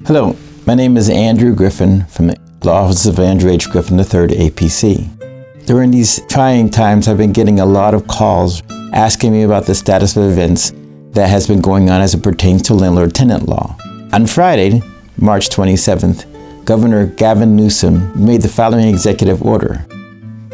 Hello, my name is Andrew Griffin from the Law Office of Andrew H. Griffin III, APC. During these trying times, I've been getting a lot of calls asking me about the status of events that has been going on as it pertains to landlord-tenant law. On Friday, March 27th, Governor Gavin Newsom made the following executive order.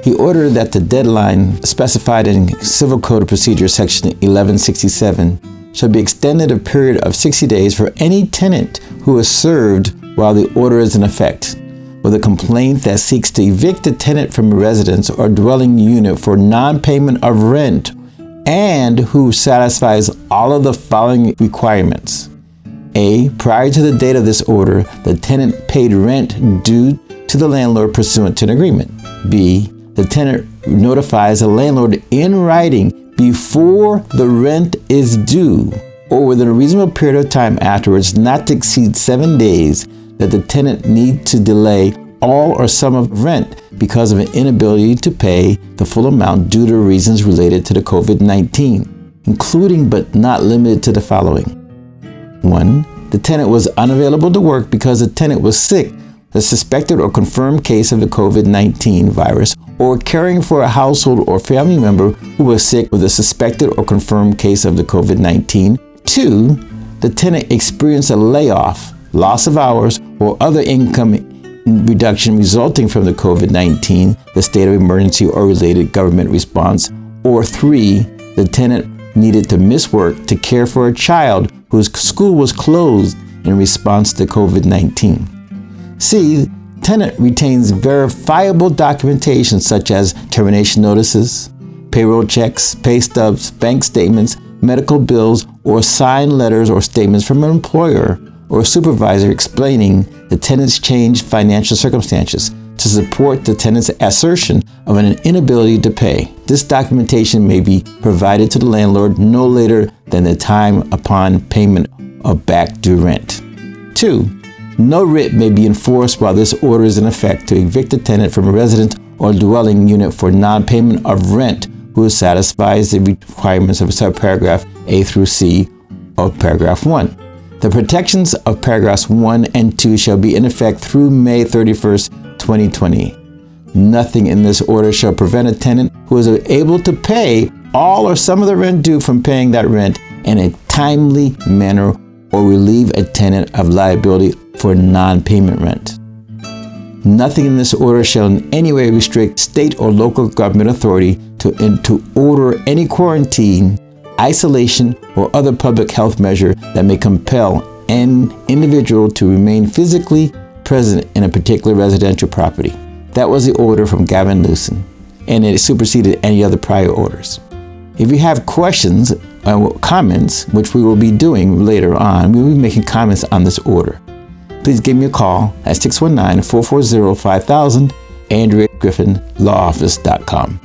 He ordered that the deadline specified in Civil Code of Procedure Section 1167 shall be extended a period of 60 days for any tenant who is served while the order is in effect, with a complaint that seeks to evict a tenant from a residence or dwelling unit for non-payment of rent and who satisfies all of the following requirements. A. Prior to the date of this order, the tenant paid rent due to the landlord pursuant to an agreement. B. The tenant notifies the landlord in writing before the rent is due or within a reasonable period of time afterwards, not to exceed 7 days, that the tenant need to delay all or some of rent because of an inability to pay the full amount due to reasons related to the COVID-19, including but not limited to the following. 1. The tenant was unavailable to work because the tenant was sick, a suspected or confirmed case of the COVID-19 virus, or caring for a household or family member who was sick with a suspected or confirmed case of the COVID-19. 2. The tenant experienced a layoff, loss of hours, or other income reduction resulting from the COVID-19, the state of emergency or related government response. Or 3. The tenant needed to miss work to care for a child whose school was closed in response to COVID-19. C. Tenant retains verifiable documentation such as termination notices, payroll checks, pay stubs, bank statements, medical bills, or signed letters or statements from an employer or supervisor explaining the tenant's changed financial circumstances to support the tenant's assertion of an inability to pay. This documentation may be provided to the landlord no later than the time upon payment of back due rent. 2. No writ may be enforced while this order is in effect to evict a tenant from a residence or dwelling unit for non-payment of rent who satisfies the requirements of subparagraph A through C of paragraph 1. The protections of paragraphs 1 and 2 shall be in effect through May 31st, 2020. Nothing in this order shall prevent a tenant who is able to pay all or some of the rent due from paying that rent in a timely manner or relieve a tenant of liability for non-payment rent. Nothing in this order shall in any way restrict state or local government authority to order any quarantine, isolation, or other public health measure that may compel an individual to remain physically present in a particular residential property. That was the order from Gavin Newsom, and it superseded any other prior orders. If you have questions or comments, which we will be doing later on, we will be making comments on this order. Please give me a call at 619-440-5000, AndrewGriffinLawOffice.com.